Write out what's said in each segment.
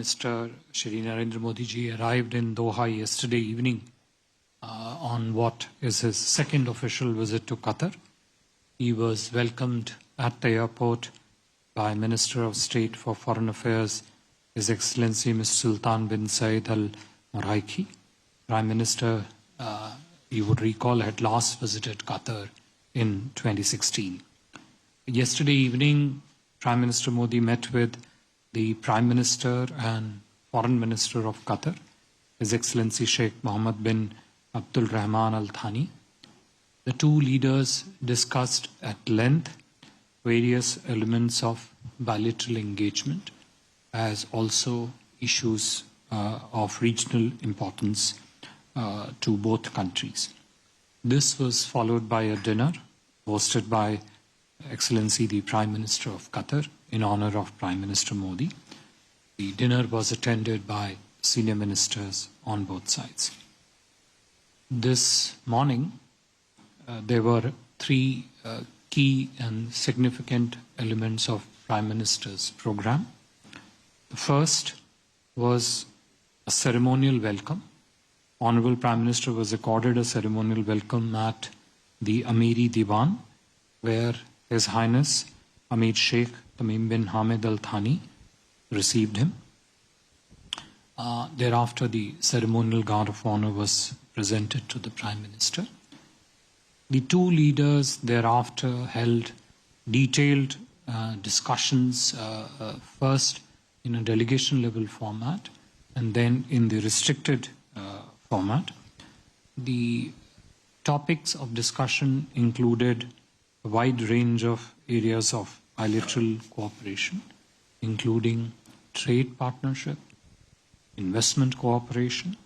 Minister Shri Narendra Modi ji arrived in Doha yesterday evening on what is his second official visit to Qatar. He was welcomed at the airport by Minister of State for Foreign Affairs, His Excellency Mr. Sultan bin Saeed Al Maraiki. Prime Minister, you would recall, had last visited Qatar in 2016. Yesterday evening, Prime Minister Modi met with the Prime Minister and Foreign Minister of Qatar, His Excellency Sheikh Mohammed bin Abdul Rahman Al Thani. The two leaders discussed at length various elements of bilateral engagement, as also issues of regional importance to both countries. This was followed by a dinner hosted by Excellency the Prime Minister of Qatar in honor of Prime Minister Modi. The dinner was attended by senior ministers on both sides. This morning, there were three key and significant elements of Prime Minister's program. The first was a ceremonial welcome. Honorable Prime Minister was accorded a ceremonial welcome at the Amiri Diwan, where His Highness Amir Sheikh Tamim bin Hamid Al Thani received him. Thereafter, the ceremonial guard of honor was presented to the Prime Minister. The two leaders thereafter held detailed discussions, first in a delegation level format and then in the restricted format. The topics of discussion included a wide range of areas of bilateral cooperation, including trade partnership, investment cooperation,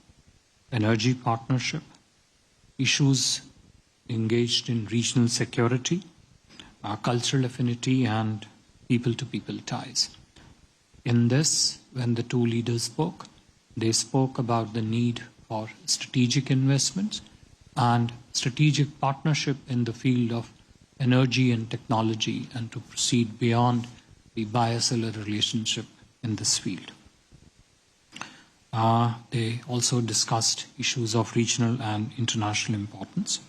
energy partnership, issues engaged in regional security, cultural affinity, and people-to-people ties. In this, when the two leaders spoke, they spoke about the need for strategic investments and strategic partnership in the field of energy and technology, and to proceed beyond the bilateral relationship in this field. They also discussed issues of regional and international importance.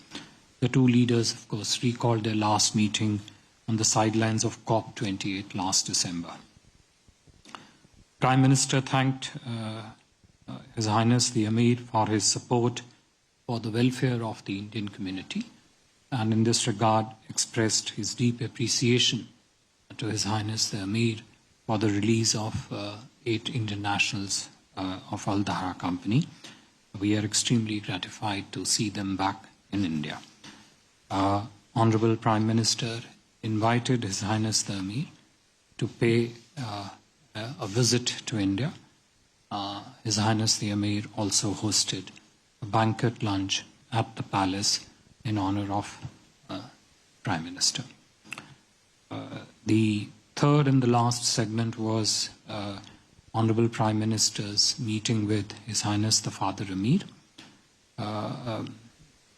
The two leaders, of course, recalled their last meeting on the sidelines of COP28 last December. Prime Minister thanked His Highness the Emir for his support for the welfare of the Indian community, and in this regard expressed his deep appreciation to His Highness the Emir for the release of 8 Indian nationals of Al Dahra Company. We are extremely gratified to see them back in India. Honorable Prime Minister invited His Highness the Emir to pay a visit to India. His Highness the Emir also hosted a banquet lunch at the palace in honor of Prime Minister. The third and the last segment was Honorable Prime Minister's meeting with His Highness the Father Emir,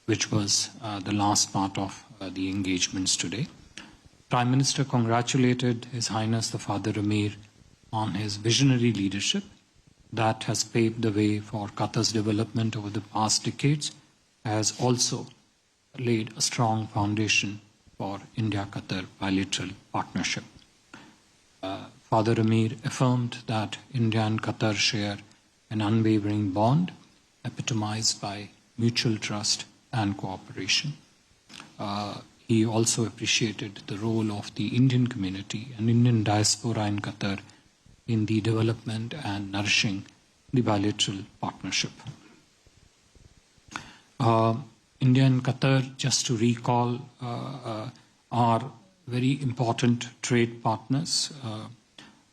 which was the last part of the engagements today. Prime Minister congratulated His Highness the Father Emir on his visionary leadership that has paved the way for Qatar's development over the past decades, has also laid a strong foundation for India-Qatar bilateral partnership. Father Emir affirmed that India and Qatar share an unwavering bond epitomized by mutual trust and cooperation. He also appreciated the role of the Indian community and Indian diaspora in Qatar in the development and nourishing the bilateral partnership. India and Qatar, just to recall, are very important trade partners.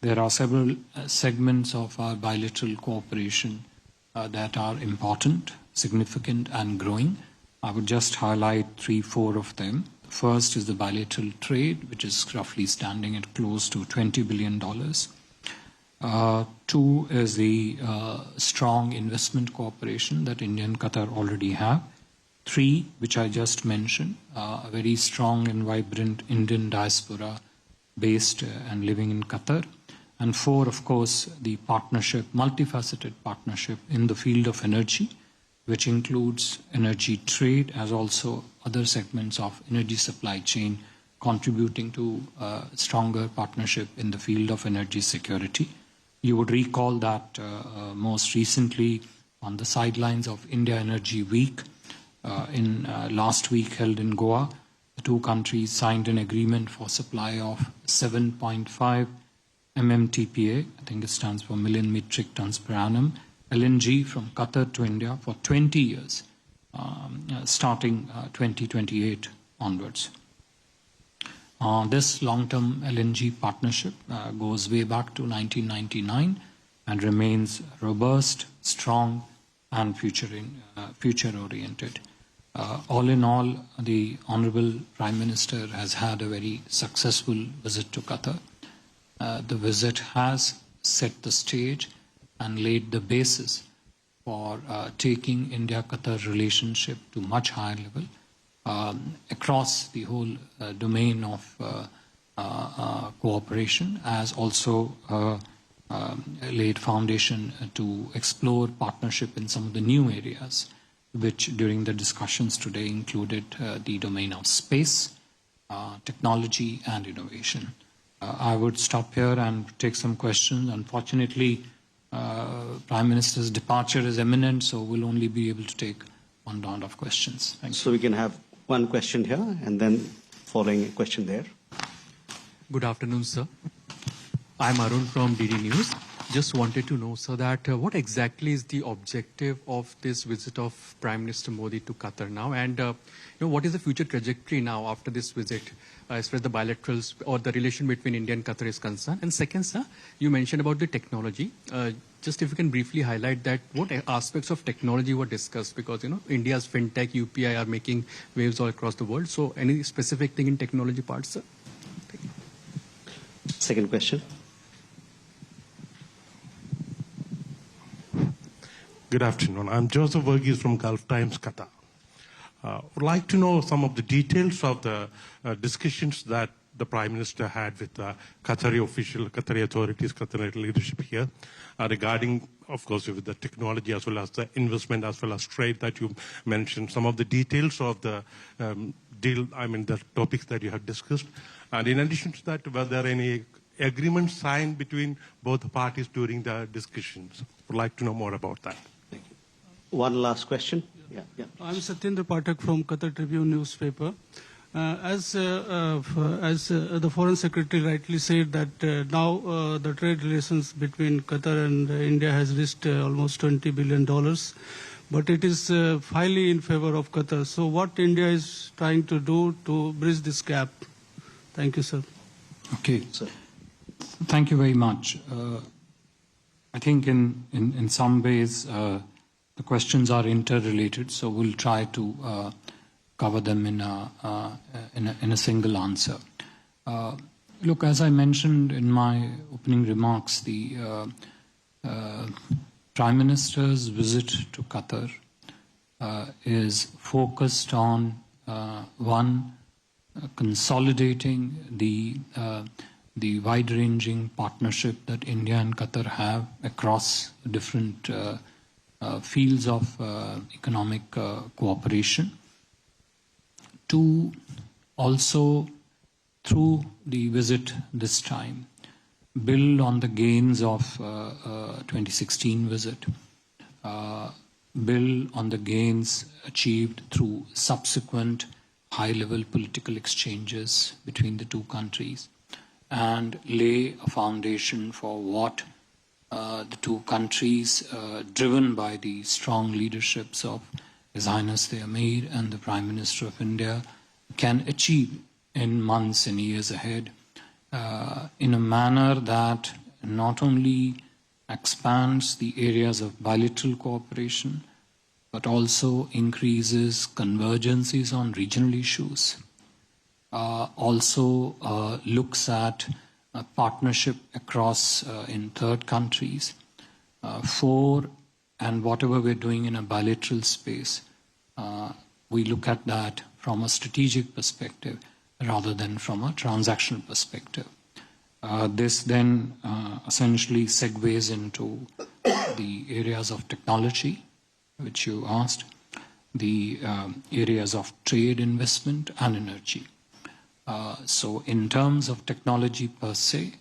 There are several segments of our bilateral cooperation that are important, significant, and growing. I would just highlight 3-4 of them. First is the bilateral trade, which is roughly standing at close to $20 billion. 2 is the strong investment cooperation that India and Qatar already have. 3, which I just mentioned, a very strong and vibrant Indian diaspora based and living in Qatar. And 4, of course, the partnership, multifaceted partnership in the field of energy, which includes energy trade as also other segments of energy supply chain, contributing to stronger partnership in the field of energy security. You would recall that most recently on the sidelines of India Energy Week in last week held in Goa, the two countries signed an agreement for supply of 7.5 MMTPA, I think it stands for million metric tons per annum, LNG from Qatar to India for 20 years, starting 2028 onwards. This long-term LNG partnership goes way back to 1999 and remains robust, strong, and future-oriented. All in all, the Honorable Prime Minister has had a very successful visit to Qatar. The visit has set the stage and laid the basis for taking India-Qatar relationship to much higher level across the whole domain of cooperation, as also laid foundation to explore partnership in some of the new areas, which during the discussions today included the domain of space, technology, and innovation. I would stop here and take some questions. Unfortunately, Prime Minister's departure is imminent, so we'll only be able to take one round of questions. Thank you. So we can have one question here and then following a question there. Good afternoon, sir. I'm Arun from DD News. Just wanted to know, sir, that what exactly is the objective of this visit of Prime Minister Modi to Qatar now, and what is the future trajectory now after this visit, as far as the bilaterals or the relation between India and Qatar is concerned? And second, sir, you mentioned about the technology. Just if you can briefly highlight that, what aspects of technology were discussed, because India's fintech, UPI are making waves all across the world. So any specific thing in technology parts, sir? Thank you. Second question. Good afternoon. I'm Joseph Verghese from Gulf Times, Qatar. Would like to know some of the details of the discussions that the Prime Minister had with Qatari official, Qatari authorities, Qatari leadership here regarding, of course, with the technology as well as the investment as well as trade that you mentioned. Some of the details of the deal, the topics that you have discussed. And in addition to that, were there any agreements signed between both parties during the discussions? Would like to know more about that. Thank you. One last question. Yeah. I'm Satyendra Pathak from Qatar Tribune newspaper. As the Foreign Secretary rightly said, that now the trade relations between Qatar and India has reached almost $20 billion, but it is highly in favor of Qatar. So what India is trying to do to bridge this gap? Thank you, sir. Okay. Thank you very much. I think in some ways the questions are interrelated, so we'll try to cover them in a single answer. Look, as I mentioned in my opening remarks, the Prime Minister's visit to Qatar is focused on one, consolidating the wide-ranging partnership that India and Qatar have across different fields of economic cooperation. To also, through the visit this time, build on the gains of 2016 visit, build on the gains achieved through subsequent high-level political exchanges between the two countries, and lay a foundation for what the two countries, driven by the strong leaderships of His Highness the Emir and the Prime Minister of India, can achieve in months and years ahead, in a manner that not only expands the areas of bilateral cooperation, but also increases convergences on regional issues, also looks at a partnership across in third countries, and whatever we're doing in a bilateral space, we look at that from a strategic perspective rather than from a transactional perspective. This then essentially segues into the areas of technology, which you asked, the areas of trade, investment, and energy. So in terms of technology per se,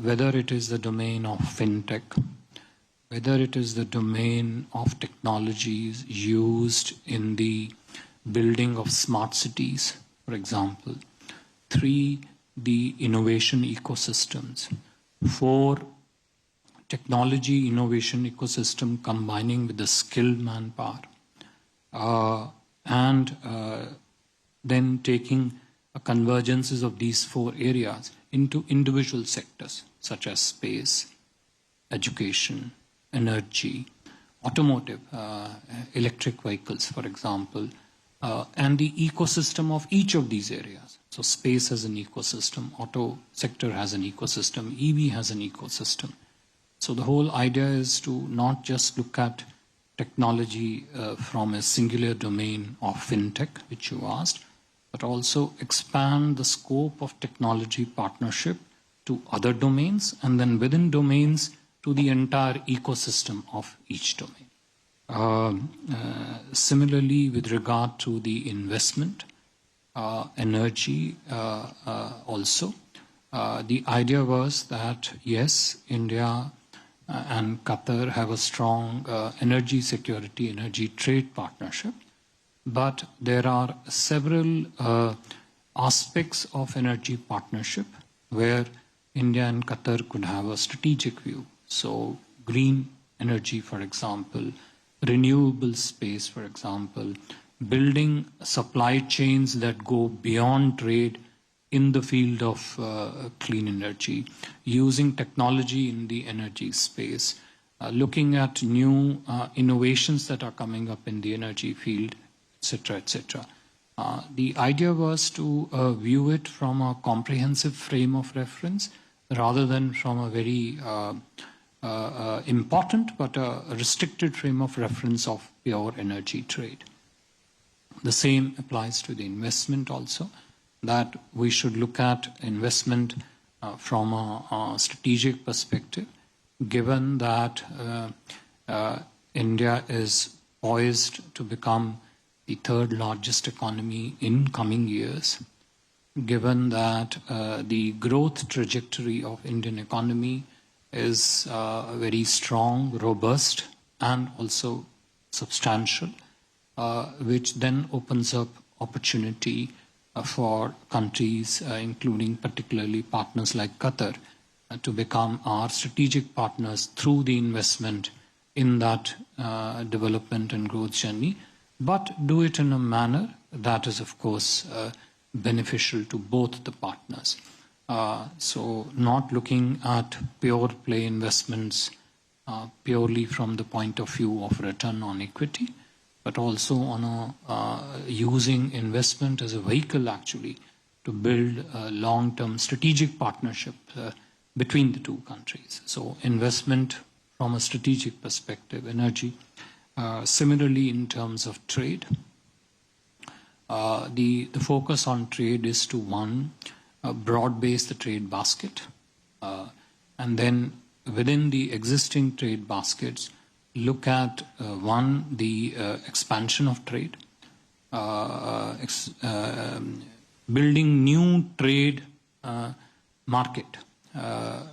whether it is the domain of fintech, whether it is the domain of technologies used in the building of smart cities, for example. 3, the innovation ecosystems. 4, technology innovation ecosystem combining with the skilled manpower. And then taking convergences of these 4 areas into individual sectors such as space, education, energy, automotive, electric vehicles, for example, and the ecosystem of each of these areas. So space has an ecosystem, auto sector has an ecosystem, EV has an ecosystem. So the whole idea is to not just look at technology from a singular domain of fintech, which you asked, but also expand the scope of technology partnership to other domains, and then within domains to the entire ecosystem of each domain. Similarly, with regard to the investment, energy also, the idea was that yes, India and Qatar have a strong energy security, energy trade partnership, but there are several aspects of energy partnership where India and Qatar could have a strategic view. So green energy, for example, renewable space, for example, building supply chains that go beyond trade in the field of clean energy, using technology in the energy space, looking at new innovations that are coming up in the energy field, etc., etc. The idea was to view it from a comprehensive frame of reference rather than from a very important but a restricted frame of reference of pure energy trade. The same applies to the investment also, that we should look at investment from a strategic perspective, given that India is poised to become the 3rd largest economy in coming years, given that the growth trajectory of Indian economy is very strong, robust, and also substantial, which then opens up opportunity for countries, including particularly partners like Qatar, to become our strategic partners through the investment in that development and growth journey, but do it in a manner that is, of course, beneficial to both the partners. So not looking at pure play investments purely from the point of view of return on equity, but also on using investment as a vehicle actually to build a long-term strategic partnership between the two countries. So investment from a strategic perspective, energy. Similarly, in terms of trade, the focus on trade is to, one, broad-base the trade basket, and then within the existing trade baskets, look at, one, the expansion of trade, building new trade market.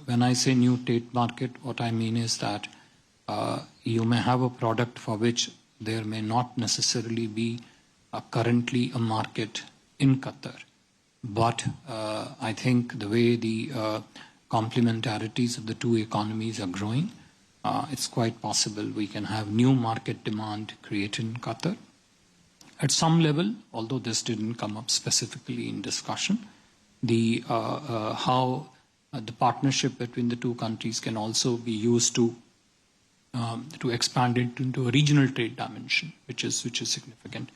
When I say new trade market, what I mean is that you may have a product for which there may not necessarily be currently a market in Qatar. But I think the way the complementarities of the two economies are growing, it's quite possible we can have new market demand created in Qatar. At some level, although this didn't come up specifically in discussion, the how the partnership between the two countries can also be used to expand it into a regional trade dimension, which is significant.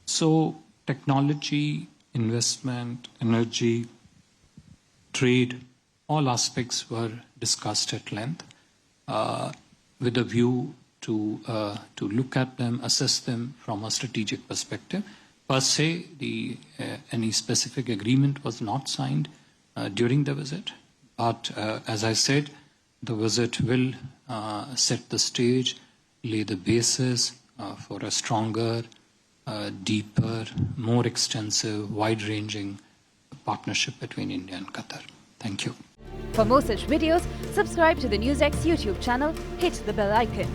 So technology, investment, energy, trade, all aspects were discussed at length with a view to look at them, assess them from a strategic perspective. Per se, any specific agreement was not signed during the visit, But as I said, the visit will set the stage, lay the basis for a stronger, deeper, more extensive, wide-ranging partnership between India and Qatar. Thank you. For more such videos, subscribe to the NewsX YouTube channel, hit the bell icon.